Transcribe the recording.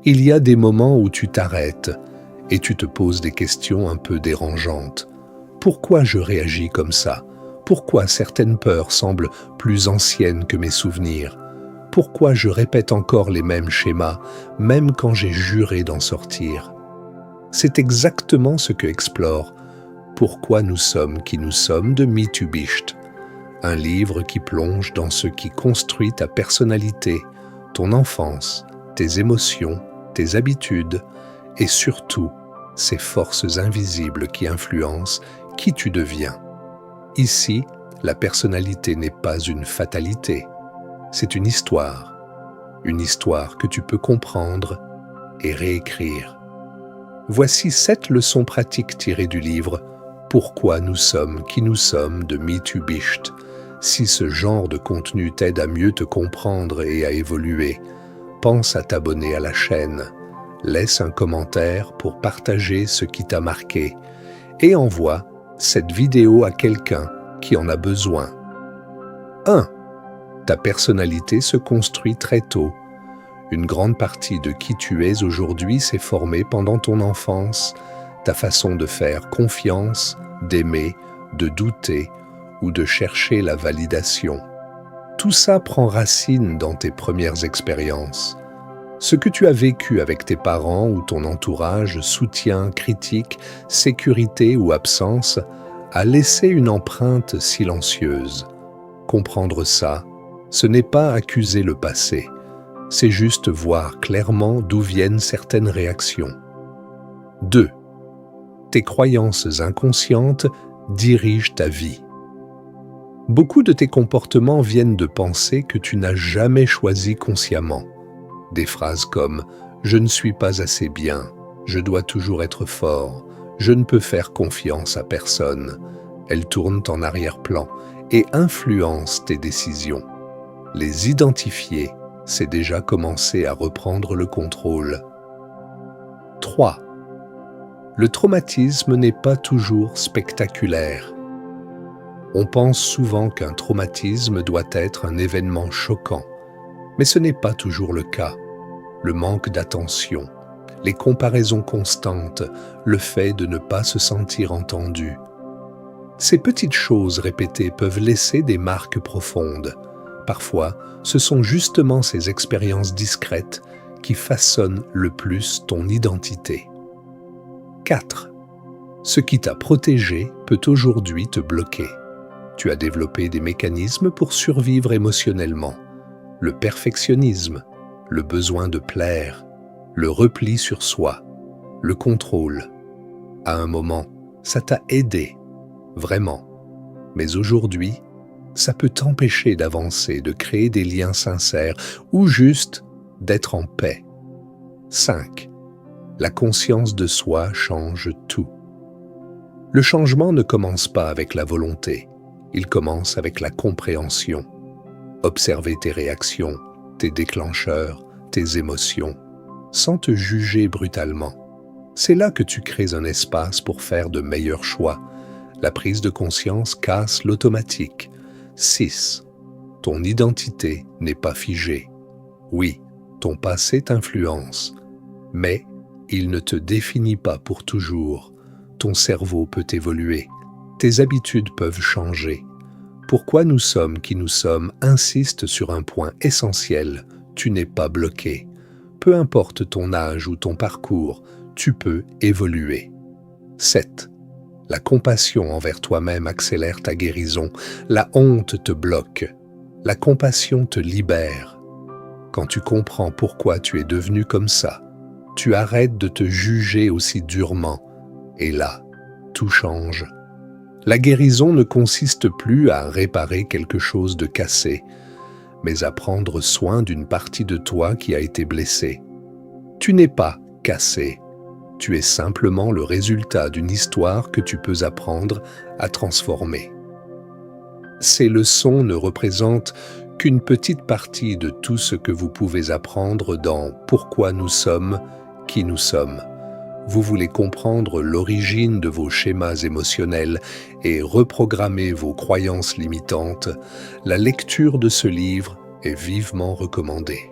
Il y a des moments où tu t'arrêtes et tu te poses des questions un peu dérangeantes. Pourquoi je réagis comme ça? Pourquoi certaines peurs semblent plus anciennes que mes souvenirs? Pourquoi je répète encore les mêmes schémas, même quand j'ai juré d'en sortir? C'est exactement ce que explore Pourquoi nous sommes qui nous sommes de Mitubisht, un livre qui plonge dans ce qui construit ta personnalité, ton enfance, tes émotions, tes habitudes et surtout ces forces invisibles qui influencent qui tu deviens. Ici, la personnalité n'est pas une fatalité, c'est une histoire que tu peux comprendre et réécrire. Voici 7 leçons pratiques tirées du livre Pourquoi nous sommes qui nous sommes de Mitubisht. Si ce genre de contenu t'aide à mieux te comprendre et à évoluer, pense à t'abonner à la chaîne, laisse un commentaire pour partager ce qui t'a marqué et envoie cette vidéo à quelqu'un qui en a besoin. 1. Ta personnalité se construit très tôt. Une grande partie de qui tu es aujourd'hui s'est formée pendant ton enfance, ta façon de faire confiance, d'aimer, de douter ou de chercher la validation. Tout ça prend racine dans tes premières expériences. Ce que tu as vécu avec tes parents ou ton entourage, soutien, critique, sécurité ou absence, a laissé une empreinte silencieuse. Comprendre ça, ce n'est pas accuser le passé, c'est juste voir clairement d'où viennent certaines réactions. 2. Tes croyances inconscientes dirigent ta vie. Beaucoup de tes comportements viennent de pensées que tu n'as jamais choisies consciemment. Des phrases comme « je ne suis pas assez bien »,« je dois toujours être fort »,« je ne peux faire confiance à personne », elles tournent en arrière-plan et influencent tes décisions. Les identifier, c'est déjà commencer à reprendre le contrôle. 3. Le traumatisme n'est pas toujours spectaculaire. On pense souvent qu'un traumatisme doit être un événement choquant, mais ce n'est pas toujours le cas. Le manque d'attention, les comparaisons constantes, le fait de ne pas se sentir entendu. Ces petites choses répétées peuvent laisser des marques profondes. Parfois, ce sont justement ces expériences discrètes qui façonnent le plus ton identité. 4. Ce qui t'a protégé peut aujourd'hui te bloquer. Tu as développé des mécanismes pour survivre émotionnellement. Le perfectionnisme, le besoin de plaire, le repli sur soi, le contrôle. À un moment, ça t'a aidé, vraiment. Mais aujourd'hui, ça peut t'empêcher d'avancer, de créer des liens sincères ou juste d'être en paix. 5. La conscience de soi change tout. Le changement ne commence pas avec la volonté, il commence avec la compréhension. Observer tes réactions, tes déclencheurs, tes émotions, sans te juger brutalement. C'est là que tu crées un espace pour faire de meilleurs choix. La prise de conscience casse l'automatique. 6. Ton identité n'est pas figée. Oui, ton passé t'influence, mais il ne te définit pas pour toujours. Ton cerveau peut évoluer, tes habitudes peuvent changer. Pourquoi nous sommes qui nous sommes insiste sur un point essentiel, tu n'es pas bloqué. Peu importe ton âge ou ton parcours, tu peux évoluer. 7. La compassion envers toi-même accélère ta guérison, la honte te bloque, la compassion te libère. Quand tu comprends pourquoi tu es devenu comme ça, tu arrêtes de te juger aussi durement, et là, tout change. La guérison ne consiste plus à réparer quelque chose de cassé, mais à prendre soin d'une partie de toi qui a été blessée. Tu n'es pas cassé, tu es simplement le résultat d'une histoire que tu peux apprendre à transformer. Ces leçons ne représentent qu'une petite partie de tout ce que vous pouvez apprendre dans Pourquoi nous sommes qui nous sommes. Vous voulez comprendre l'origine de vos schémas émotionnels et reprogrammer vos croyances limitantes, la lecture de ce livre est vivement recommandée.